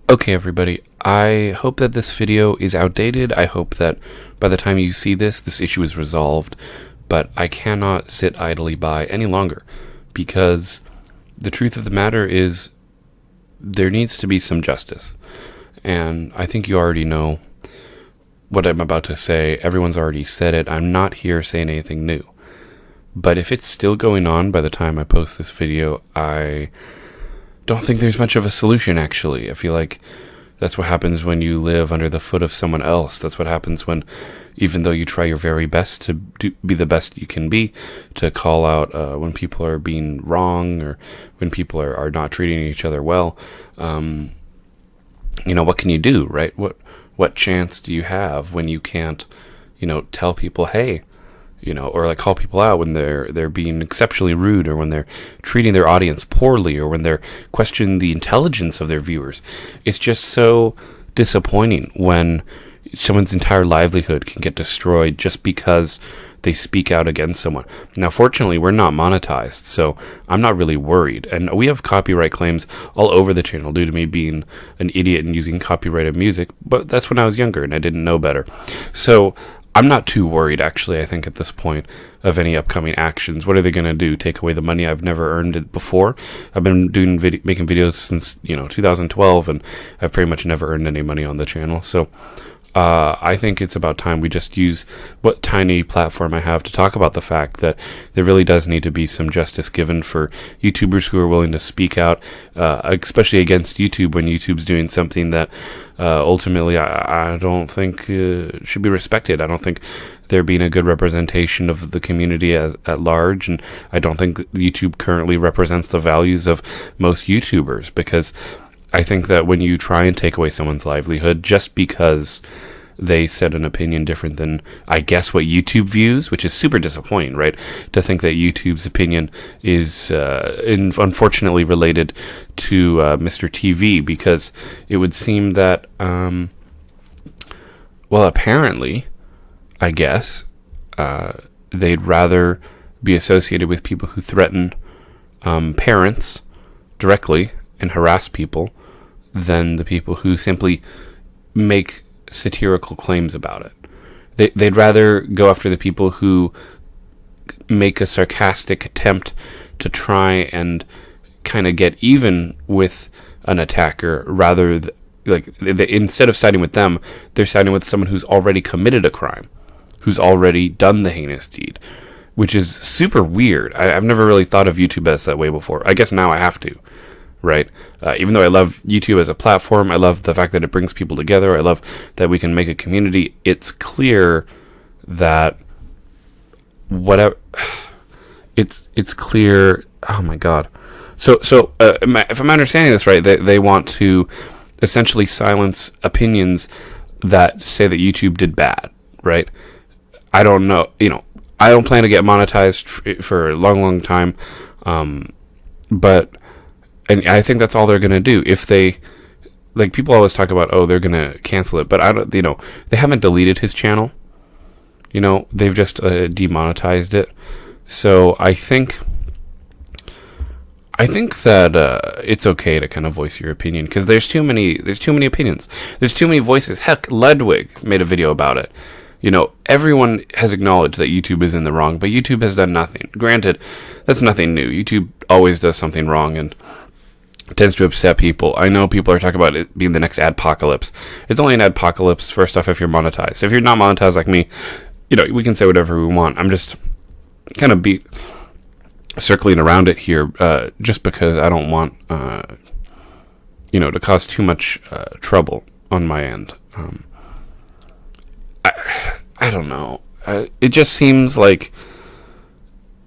Okay, everybody, I hope that this video is outdated. I hope that by the time you see this issue is resolved, but I cannot sit idly by any longer because the truth of the matter is there needs to be some justice. And I think you already know what I'm about to say. Everyone's already said it. I'm not here saying anything new. But if it's still going on by the time I post this video, I don't think there's much of a solution, actually. I feel like that's what happens when you live under the foot of someone else. That's what happens when, even though you try your very best to be the best you can be, to call out when people are being wrong or when people are not treating each other well, what can you do, right? What chance do you have when you can't, tell people, hey, or like call people out when they're being exceptionally rude, or when they're treating their audience poorly, or when they're questioning the intelligence of their viewers. It's just so disappointing when someone's entire livelihood can get destroyed just because they speak out against someone. Now, fortunately, we're not monetized, so I'm not really worried. And we have copyright claims all over the channel due to me being an idiot and using copyrighted music, but that's when I was younger and I didn't know better. So I'm not too worried, actually, I think, at this point, of any upcoming actions. What are they going to do? Take away the money? I've never earned it before. I've been making videos since, 2012, and I've pretty much never earned any money on the channel. So I think it's about time we just use what tiny platform I have to talk about the fact that there really does need to be some justice given for YouTubers who are willing to speak out, especially against YouTube when YouTube's doing something that ultimately I don't think should be respected. I don't think they're being a good representation of the community at large, and I don't think that YouTube currently represents the values of most YouTubers, because I think that when you try and take away someone's livelihood just because they said an opinion different than, I guess, what YouTube views, which is super disappointing, right? To think that YouTube's opinion is unfortunately related to Mr. TV, because it would seem that, apparently, I guess, they'd rather be associated with people who threaten parents directly and harass people than the people who simply make satirical claims about it. They'd rather go after the people who make a sarcastic attempt to try and kind of get even with an attacker, rather instead of siding with them, they're siding with someone who's already committed a crime, who's already done the heinous deed, which is super weird. I've never really thought of YouTube as that way before. I guess now I have to. Right? Even though I love YouTube as a platform, I love the fact that it brings people together, I love that we can make a community, it's clear that whatever... It's clear... Oh my god. So if I'm understanding this right, they want to essentially silence opinions that say that YouTube did bad, right? I don't know. I don't plan to get monetized for a long time, but... And I think that's all they're going to do. If they, people always talk about, they're going to cancel it. But I don't, they haven't deleted his channel. They've just demonetized it. So I think that it's okay to kind of voice your opinion, because there's too many opinions. There's too many voices. Heck, Ludwig made a video about it. Everyone has acknowledged that YouTube is in the wrong, but YouTube has done nothing. Granted, that's nothing new. YouTube always does something wrong, and tends to upset people. I know people are talking about it being the next adpocalypse. It's only an adpocalypse, first off, if you're monetized. If you're not monetized like me, we can say whatever we want. I'm just kind of circling around it here, just because I don't want, to cause too much trouble on my end. I don't know. It just seems like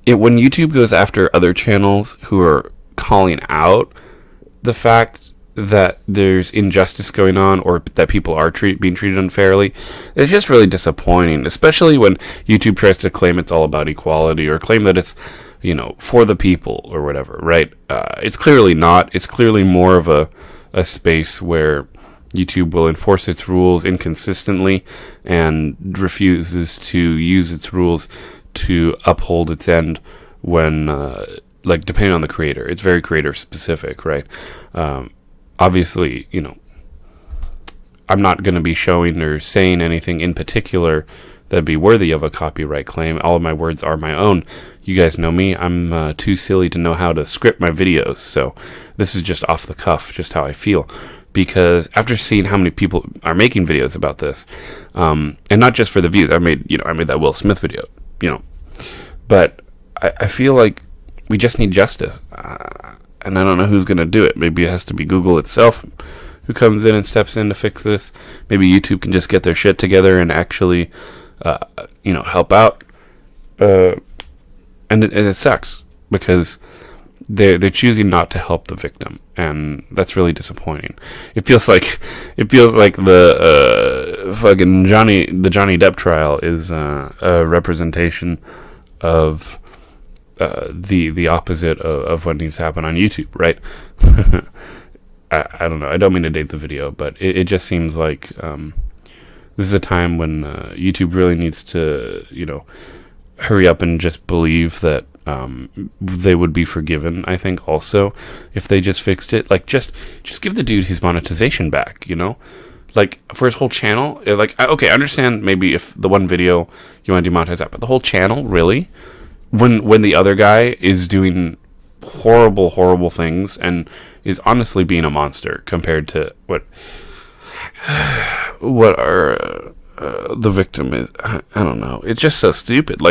when YouTube goes after other channels who are calling out the fact that there's injustice going on, or that people are being treated unfairly, it's just really disappointing, especially when YouTube tries to claim it's all about equality, or claim that it's, for the people or whatever, right? It's clearly not. It's clearly more of a space where YouTube will enforce its rules inconsistently and refuses to use its rules to uphold its end when depending on the creator. It's very creator specific, right? Obviously, I'm not going to be showing or saying anything in particular that'd be worthy of a copyright claim. All of my words are my own. You guys know me. I'm too silly to know how to script my videos, so this is just off the cuff, just how I feel. Because after seeing how many people are making videos about this, and not just for the views, I made that Will Smith video, but I feel like we just need justice, and I don't know who's going to do it. Maybe it has to be Google itself who comes in and steps in to fix this. Maybe YouTube can just get their shit together and actually, help out. And it sucks because they're choosing not to help the victim, and that's really disappointing. It feels like the fucking Johnny Depp trial is a representation of the opposite of what needs to happen on YouTube, right? I don't know. I don't mean to date the video, but it just seems like this is a time when YouTube really needs to, hurry up and just believe that they would be forgiven. I think also if they just fixed it, like just give the dude his monetization back, like for his whole channel. Like, okay, I understand maybe if the one video you want to demonetize that, but the whole channel, really? When the other guy is doing horrible things and is honestly being a monster compared to what the victim is. I don't know. It's just so stupid.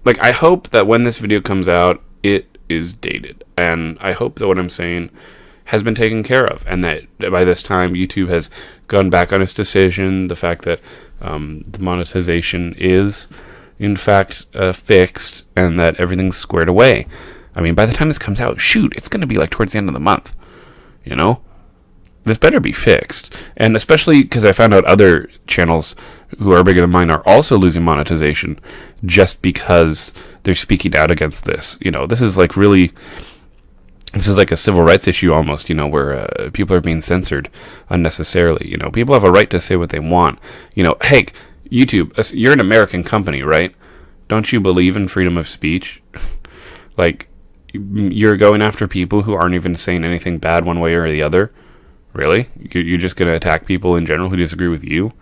I hope that when this video comes out, it is dated, and I hope that what I'm saying has been taken care of, and that by this time YouTube has gone back on its decision. The fact that the monetization is in fact fixed, and that everything's squared away. I mean, by the time this comes out, shoot, it's going to be like towards the end of the month. This better be fixed. And especially because I found out other channels who are bigger than mine are also losing monetization just because they're speaking out against this. This is like a civil rights issue almost, where people are being censored unnecessarily. People have a right to say what they want. Hey, YouTube, you're an American company, right? Don't you believe in freedom of speech? Like, you're going after people who aren't even saying anything bad one way or the other? Really? You're just going to attack people in general who disagree with you?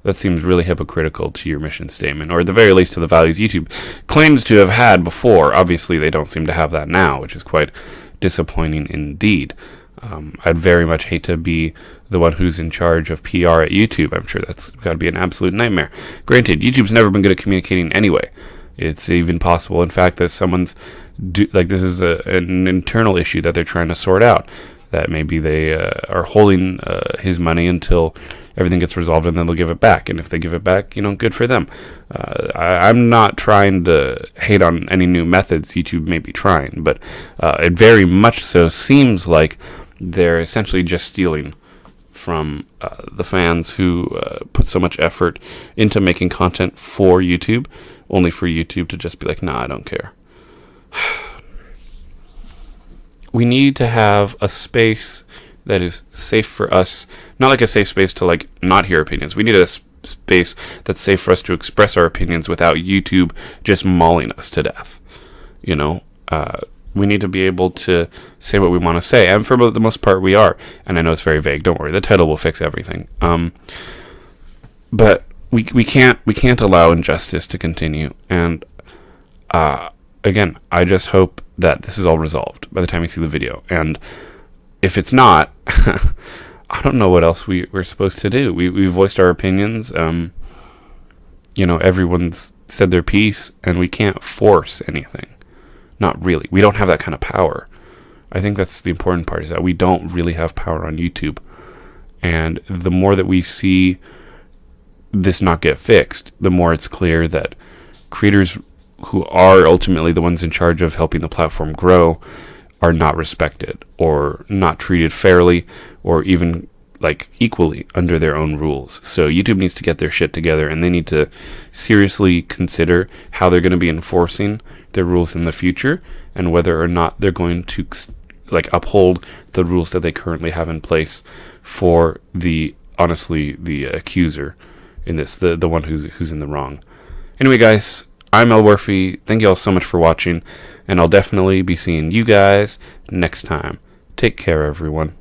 That seems really hypocritical to your mission statement, or at the very least to the values YouTube claims to have had before. Obviously, they don't seem to have that now, which is quite disappointing indeed. I'd very much hate to be the one who's in charge of PR at YouTube. I'm sure that's got to be an absolute nightmare. Granted, YouTube's never been good at communicating anyway. It's even possible, in fact, that this is an internal issue that they're trying to sort out. That maybe they are holding his money until everything gets resolved, and then they'll give it back. And if they give it back, good for them. I'm not trying to hate on any new methods YouTube may be trying, but it very much so seems like they're essentially just stealing from the fans who put so much effort into making content for YouTube, only for YouTube to just be like, nah, I don't care. We need to have a space that is safe for us, not like a safe space to not hear opinions. We need a space that's safe for us to express our opinions without YouTube just mauling us to death. We need to be able to say what we want to say, and for the most part we are. And I know it's very vague, don't worry, the title will fix everything. But we can't allow injustice to continue, and again, I just hope that this is all resolved by the time you see the video. And if it's not, I don't know what else we're supposed to do. We voiced our opinions. Everyone's said their piece, and we can't force anything. Not really. We don't have that kind of power. I think that's the important part, is that we don't really have power on YouTube. And the more that we see this not get fixed, the more it's clear that creators who are ultimately the ones in charge of helping the platform grow are not respected, or not treated fairly, or even equally under their own rules. So YouTube needs to get their shit together, and they need to seriously consider how they're going to be enforcing their rules in the future, and whether or not they're going to uphold the rules that they currently have in place for the accuser in this, the one who's in the wrong. Anyway, guys, I'm Elwirfy. Thank you all so much for watching, and I'll definitely be seeing you guys next time. Take care, everyone.